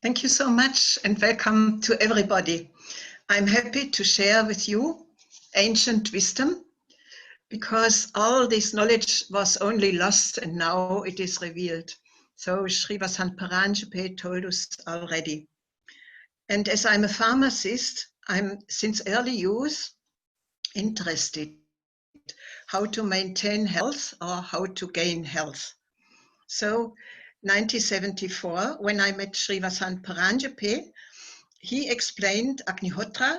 Thank you so much and welcome to everybody. I'm happy to share with you ancient wisdom because all this knowledge was only lost and now it is revealed. So Sri Vasant Paranjape told us already. And as I'm a pharmacist, I'm since early youth interested how to maintain health or how to gain health. So 1974, when I met Sri Vasant Paranjape, he explained Agnihotra,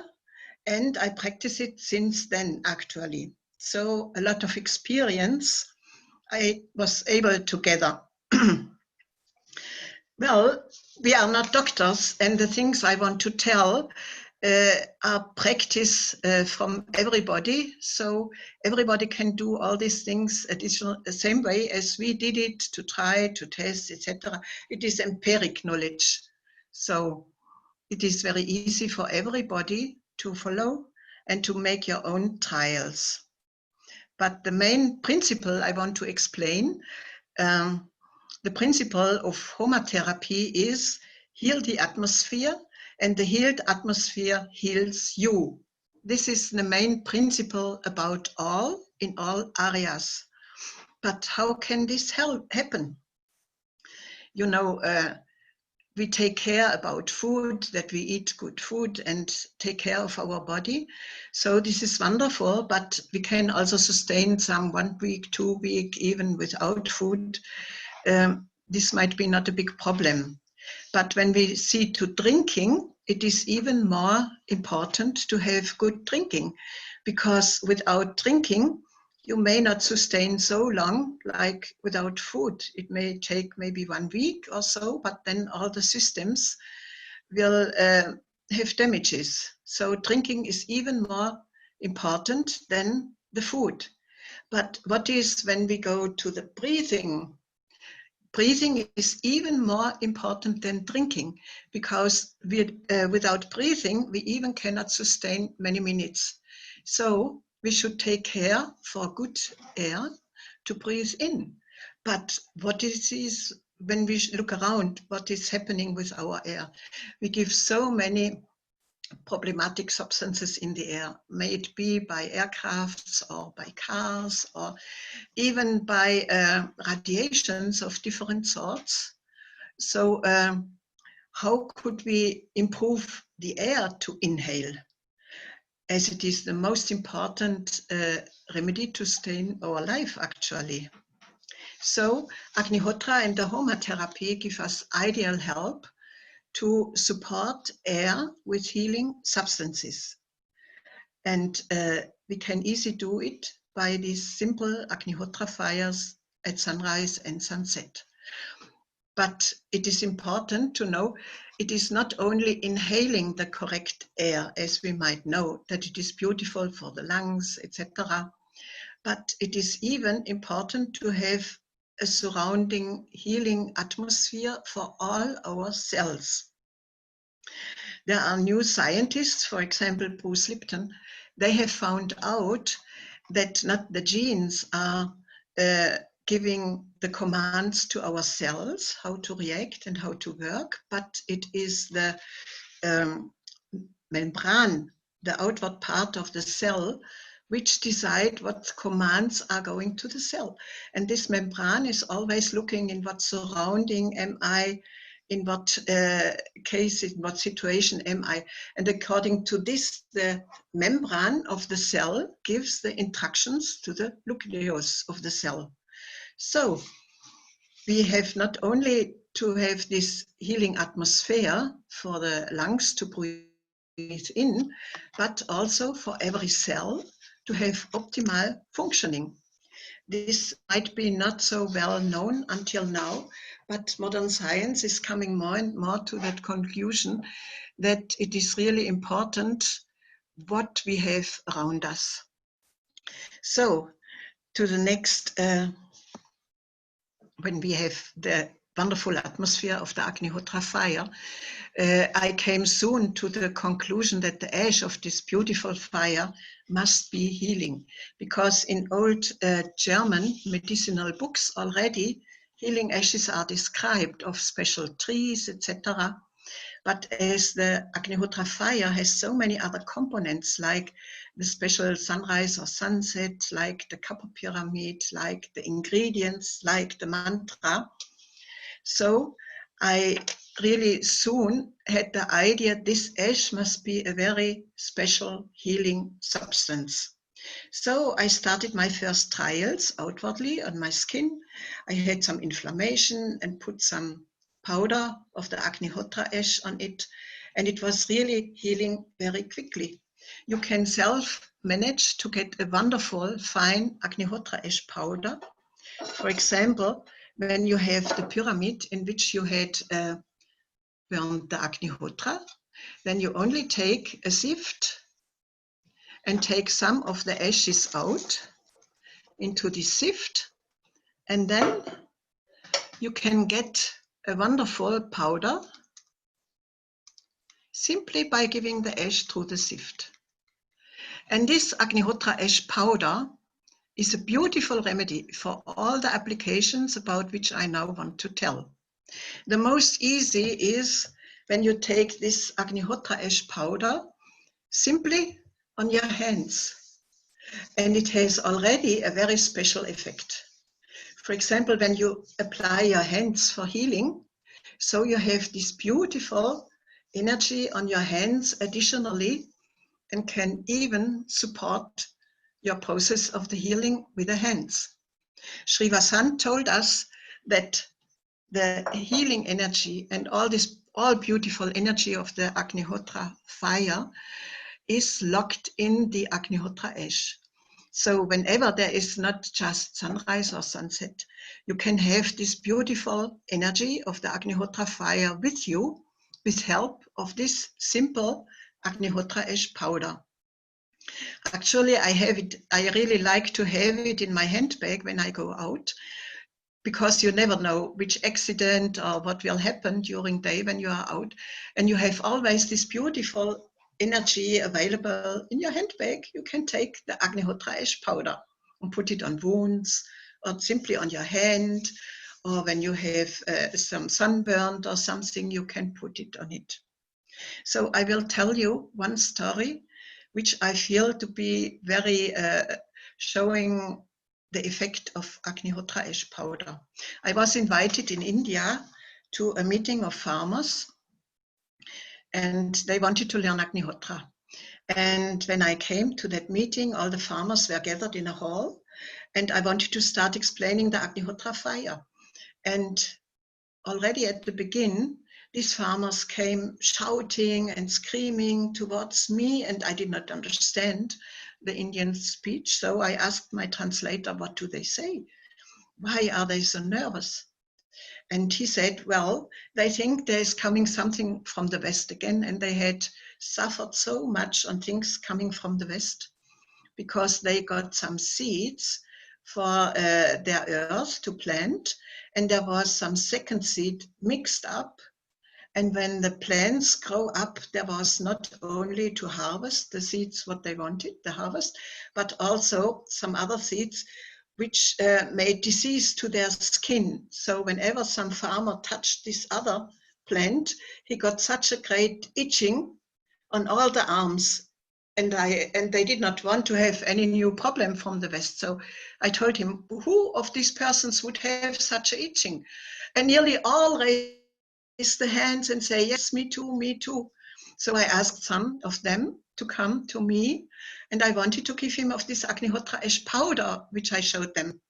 and I practice it since then, actually. So a lot of experience I was able to gather. Well, we are not doctors, and the things I want to tell are practice from everybody. So everybody can do all these things additional, the same way as we did it, to try, to test, etc. It is empiric knowledge. So it is very easy for everybody to follow and to make your own trials. But the main principle I want to explain, the principle of Homa therapy is heal the atmosphere, and the healed atmosphere heals you. This is the main principle about all, in all areas. But how can this happen? You know, we take care about food, that we eat good food and take care of our body. So this is wonderful, but we can also sustain some 1 week, 2 weeks, even without food. This might be not a big problem. But when we see to drinking, it is even more important to have good drinking, because without drinking, you may not sustain so long like without food. It may take maybe 1 week or so, but then all the systems will have damages. So drinking is even more important than the food. But what is when we go to the breathing? Breathing is even more important than drinking, because without breathing, we even cannot sustain many minutes. So we should take care for good air to breathe in. But what is when we look around, what is happening with our air? We give so many problematic substances in the air, may it be by aircrafts or by cars or even by radiations of different sorts. So how could we improve the air to inhale, as it is the most important remedy to sustain our life, actually? So Agnihotra and the Homa therapy give us ideal help to support air with healing substances. And we can easily do it by these simple Agnihotra fires at sunrise and sunset. But it is important to know it is not only inhaling the correct air, as we might know, that it is beautiful for the lungs, etc. But it is even important to have a surrounding healing atmosphere for all our cells. There are new scientists, for example, Bruce Lipton, they have found out that not the genes are giving the commands to our cells, how to react and how to work, but it is the membrane, the outward part of the cell, which decide what commands are going to the cell. And this membrane is always looking in what surrounding am I, in what case, in what situation am I. And according to this, the membrane of the cell gives the instructions to the nucleus of the cell. So we have not only to have this healing atmosphere for the lungs to breathe in, but also for every cell to have optimal functioning. This might be not so well known until now, but modern science is coming more and more to that conclusion that it is really important what we have around us. So to the next, when we have the wonderful atmosphere of the Agnihotra fire, I came soon to the conclusion that the ash of this beautiful fire must be healing, because in old German medicinal books already healing ashes are described of special trees, etc. But as the Agnihotra fire has so many other components, like the special sunrise or sunset, like the copper pyramid, like the ingredients, like the mantra. So I really soon had the idea this ash must be a very special healing substance. So I started my first trials outwardly on my skin. I had some inflammation and put some powder of the Agnihotra ash on it, and it was really healing very quickly. You can self-manage to get a wonderful, fine Agnihotra ash powder. For example, when you have the pyramid in which you had burned the Agnihotra, then you only take a sift and take some of the ashes out into the sift, and then you can get a wonderful powder simply by giving the ash through the sift. And this Agnihotra ash powder is a beautiful remedy for all the applications about which I now want to tell. The most easy is when you take this Agnihotra ash powder simply on your hands, and it has already a very special effect. For example, when you apply your hands for healing, so you have this beautiful energy on your hands additionally, and can even support your process of the healing with the hands. Sri Vasant told us that the healing energy and all beautiful energy of the Agnihotra fire is locked in the Agnihotra ash. So whenever there is not just sunrise or sunset, you can have this beautiful energy of the Agnihotra fire with you, with help of this simple Agnihotra ash powder. Actually, I really like to have it in my handbag when I go out, because you never know which accident or what will happen during the day when you are out. And you have always this beautiful energy available in your handbag. You can take the Agnihotra ash powder and put it on wounds, or simply on your hand, or when you have some sunburn or something, you can put it on it. So I will tell you one story which I feel to be very showing the effect of Agnihotra ash powder. I was invited in India to a meeting of farmers, and they wanted to learn Agnihotra. And when I came to that meeting, all the farmers were gathered in a hall, and I wanted to start explaining the Agnihotra fire. And already at the beginning, these farmers came shouting and screaming towards me, and I did not understand the Indian speech. So I asked my translator, what do they say? Why are they so nervous? And he said, well, they think there's coming something from the West again, and they had suffered so much on things coming from the West because they got some seeds for their earth to plant, and there was some second seed mixed up. And when the plants grow up, there was not only to harvest the seeds what they wanted, the harvest, but also some other seeds which made disease to their skin. So whenever some farmer touched this other plant, he got such a great itching on all the arms. And they did not want to have any new problem from the West. So I told him, who of these persons would have such a itching? And nearly all raised the hands and say, yes, me too, me too. So I asked some of them to come to me, and I wanted to give him of this Agnihotra ash powder, which I showed them.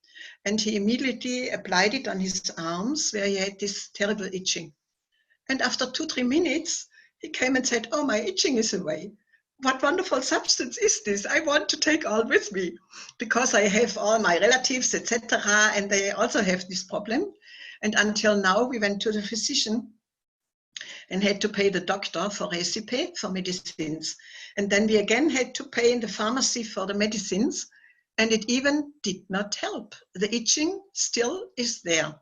And he immediately applied it on his arms where he had this terrible itching. And after 2-3 minutes, he came and said, oh, my itching is away. What wonderful substance is this? I want to take all with me, because I have all my relatives, etc., and they also have this problem. And until now, we went to the physician and had to pay the doctor for recipe, for medicines. And then we again had to pay in the pharmacy for the medicines, and it even did not help. The itching still is there.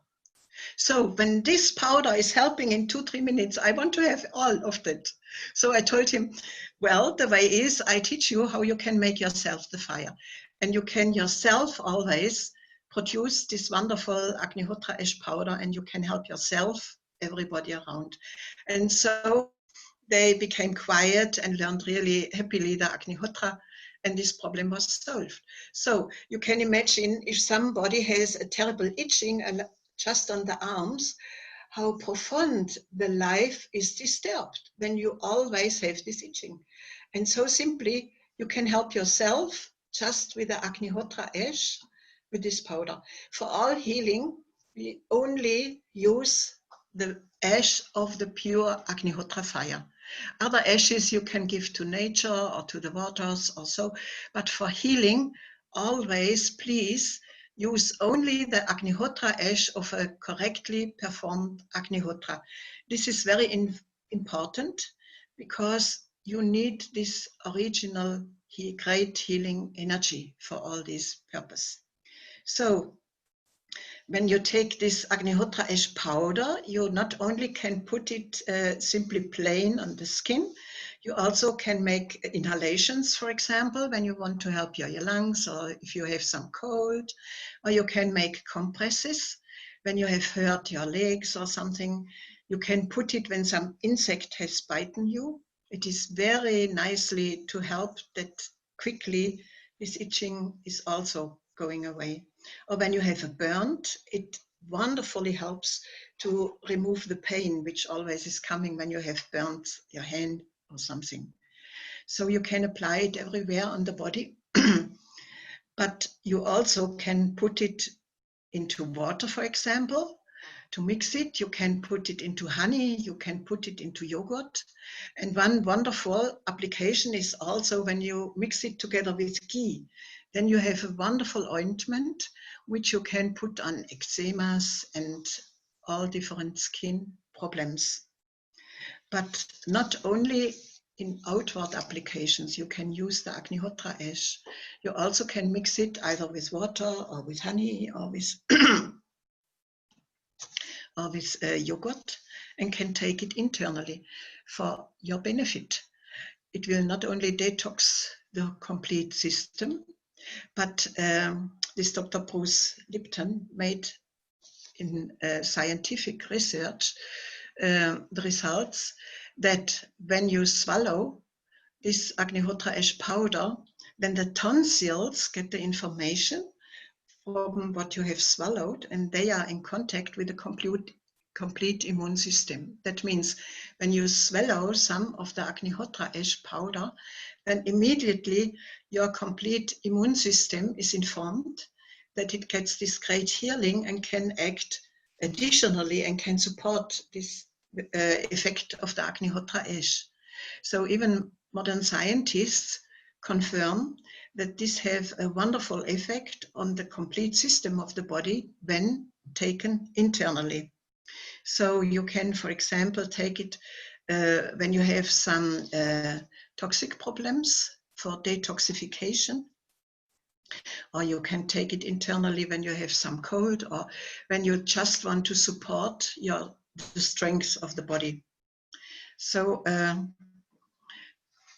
So when this powder is helping in 2-3 minutes, I want to have all of that. So I told him, well, the way is I teach you how you can make yourself the fire. And you can yourself always produce this wonderful Agnihotra ash powder, and you can help yourself everybody around. And so they became quiet and learned really happily the Agnihotra, and this problem was solved. So you can imagine if somebody has a terrible itching and just on the arms, how profound the life is disturbed when you always have this itching. And so simply you can help yourself just with the Agnihotra ash, with this powder. For all healing, we only use the ash of the pure Agnihotra fire. Other ashes you can give to nature or to the waters or so, but for healing, always please use only the Agnihotra ash of a correctly performed Agnihotra. This is very important because you need this original great healing energy for all this purpose. So when you take this Agnihotra ash powder, you not only can put it simply plain on the skin, you also can make inhalations, for example, when you want to help your lungs or if you have some cold, or you can make compresses when you have hurt your legs or something. You can put it when some insect has bitten you. It is very nicely to help that quickly this itching is also going away. Or when you have a burnt, it wonderfully helps to remove the pain, which always is coming when you have burnt your hand or something. So you can apply it everywhere on the body, but you also can put it into water, for example, to mix it. You can put it into honey, you can put it into yogurt. And one wonderful application is also when you mix it together with ghee, then you have a wonderful ointment which you can put on eczemas and all different skin problems. But not only in outward applications, you can use the Agnihotra ash. You also can mix it either with water or with honey or with or with yogurt, and can take it internally for your benefit. It will not only detox the complete system, but this Dr. Bruce Lipton made in scientific research the results that when you swallow this Agnihotra ash powder, then the tonsils get the information from what you have swallowed, and they are in contact with the complete immune system. That means when you swallow some of the Agnihotra ash powder, then immediately your complete immune system is informed that it gets this great healing and can act additionally and can support this effect of the Agnihotra ash. So even modern scientists confirm that this has a wonderful effect on the complete system of the body when taken internally. So you can, for example, take it when you have some toxic problems for detoxification, or you can take it internally when you have some cold, or when you just want to support the strength of the body. So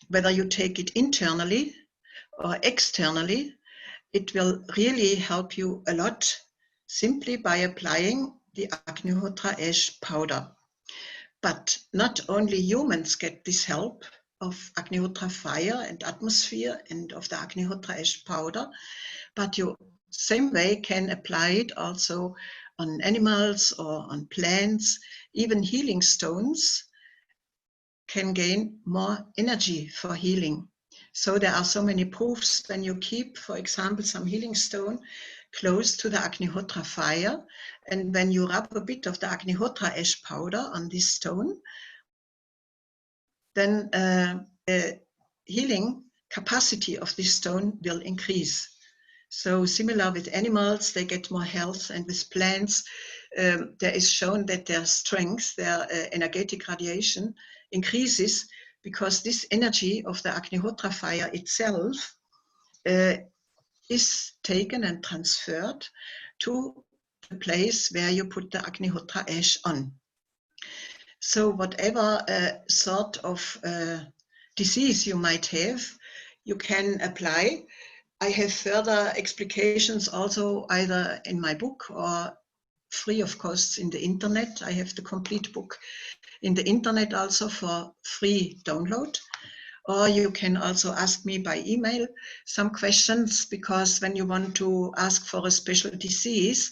whether you take it internally or externally, it will really help you a lot simply by applying the Agnihotra ash powder. But not only humans get this help of Agnihotra fire and atmosphere and of the Agnihotra ash powder, but you same way can apply it also on animals or on plants. Even healing stones can gain more energy for healing. So there are so many proofs when you keep, for example, some healing stone close to the Agnihotra fire, and when you rub a bit of the Agnihotra ash powder on this stone, then the healing capacity of this stone will increase. So similar with animals, they get more health, and with plants, there is shown that their strength, their energetic radiation increases, because this energy of the Agnihotra fire itself is taken and transferred to the place where you put the Agnihotra ash on. So whatever sort of disease you might have, you can apply. I have further explications also either in my book or free of course in the internet. I have the complete book in the internet also for free download. Or you can also ask me by email some questions, because when you want to ask for a special disease,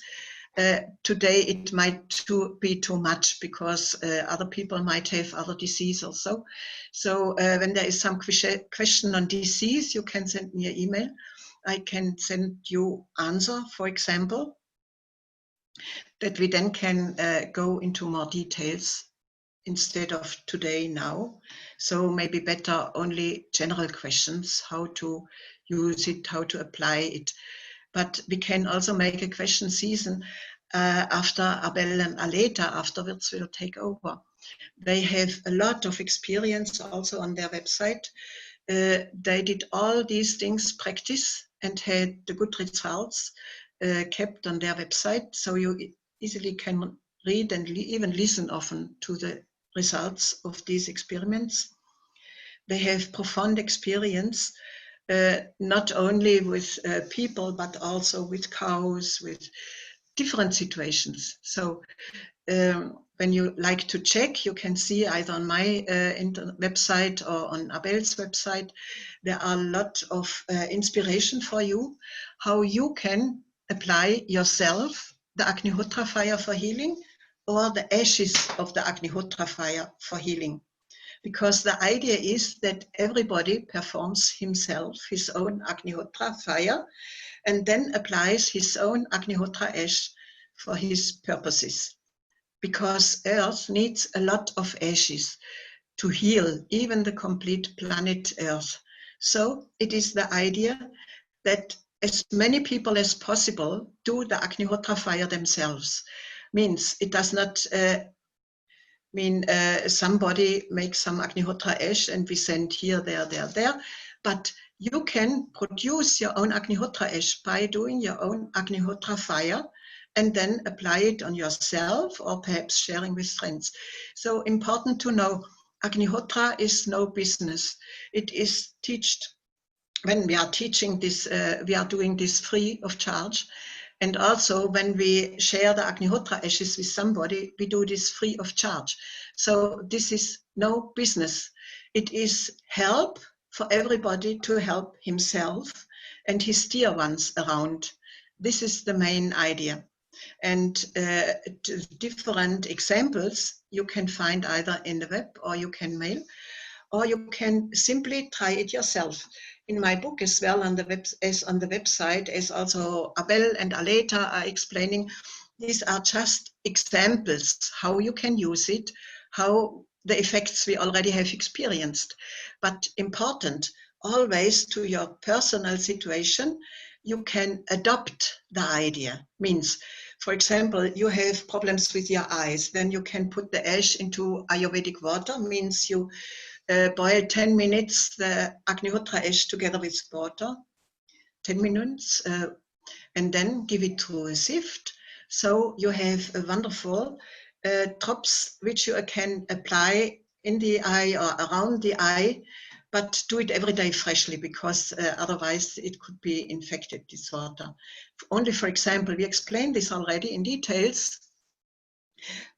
today it might be too much, because other people might have other disease also. So when there is some question on disease, you can send me an email. I can send you answer, for example, that we then can go into more details instead of today now. So maybe better only general questions, how to use it, how to apply it. But we can also make a question season after Abel and Aleta afterwards will take over. They have a lot of experience also on their website. They did all these things practice and had the good results kept on their website. So you easily can read and even listen often to the results of these experiments. They have profound experience, not only with people, but also with cows, with different situations. So when you like to check, you can see either on my website or on Abel's website, there are a lot of inspiration for you, how you can apply yourself the Agnihotra fire for healing, or the ashes of the Agnihotra fire for healing. Because the idea is that everybody performs himself, his own Agnihotra fire, and then applies his own Agnihotra ash for his purposes. Because Earth needs a lot of ashes to heal even the complete planet Earth. So it is the idea that as many people as possible do the Agnihotra fire themselves. Means it does not mean somebody makes some Agnihotra ash and we send here, there, but you can produce your own Agnihotra ash by doing your own Agnihotra fire and then apply it on yourself or perhaps sharing with friends. So important to know, Agnihotra is no business. It is taught, when we are teaching this, we are doing this free of charge. And also when we share the Agnihotra ashes with somebody, we do this free of charge. So this is no business. It is help for everybody to help himself and his dear ones around. This is the main idea. And different examples you can find either in the web or you can mail, or you can simply try it yourself. In my book as well, on the website, as also Abel and Aleta are explaining, these are just examples how you can use it, how the effects we already have experienced. But important, always to your personal situation, you can adopt the idea. Means, for example, you have problems with your eyes, then you can put the ash into Ayurvedic water, means you boil 10 minutes the Agnihotra ash together with water, 10 minutes, and then give it through a sift. So you have a wonderful drops which you can apply in the eye or around the eye, but do it every day freshly, because otherwise it could be infected, this water. Only, for example, we explained this already in details,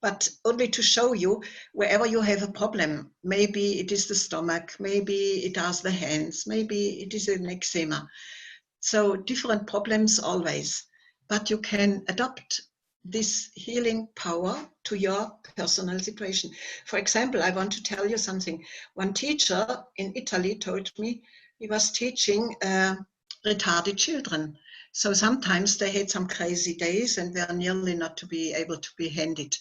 but only to show you, wherever you have a problem, maybe it is the stomach, maybe it is the hands, maybe it is an eczema. So different problems always, but you can adopt this healing power to your personal situation. For example, I want to tell you something. One teacher in Italy told me he was teaching retarded children. So sometimes they had some crazy days and were nearly not to be able to be handed.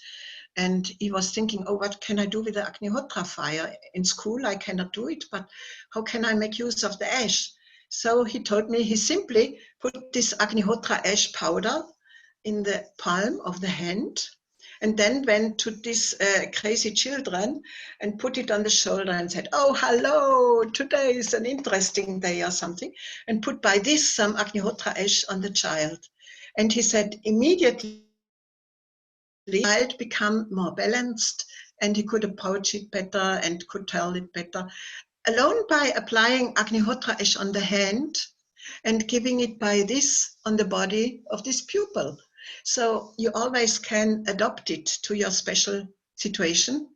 And he was thinking, oh, what can I do with the Agnihotra fire? In school, I cannot do it, but how can I make use of the ash? So he told me he simply put this Agnihotra ash powder in the palm of the hand, and then went to these crazy children and put it on the shoulder and said, oh, hello, today is an interesting day or something, and put by this some Agnihotra ash on the child. And he said immediately the child became more balanced and he could approach it better and could tell it better. Alone by applying Agnihotra ash on the hand and giving it by this on the body of this pupil. So you always can adopt it to your special situation.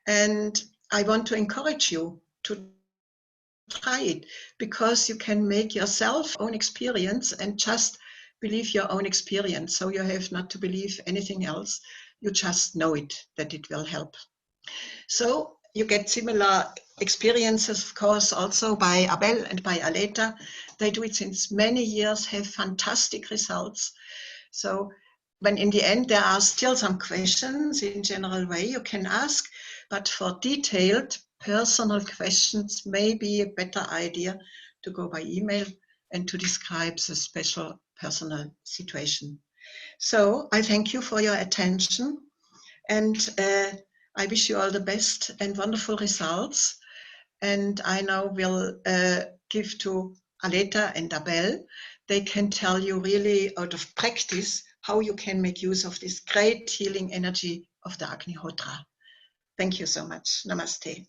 And I want to encourage you to try it, because you can make yourself own experience and just believe your own experience. So you have not to believe anything else. You just know it, that it will help. So you get similar experiences, of course, also by Abel and by Aleta. They do it since many years, have fantastic results. So when in the end there are still some questions in general way you can ask, but for detailed personal questions, maybe a better idea to go by email and to describe the special personal situation. So I thank you for your attention, and I wish you all the best and wonderful results. And I now will give to Aleta and Abel. They can tell you really out of practice how you can make use of this great healing energy of the Agnihotra. Thank you so much. Namaste.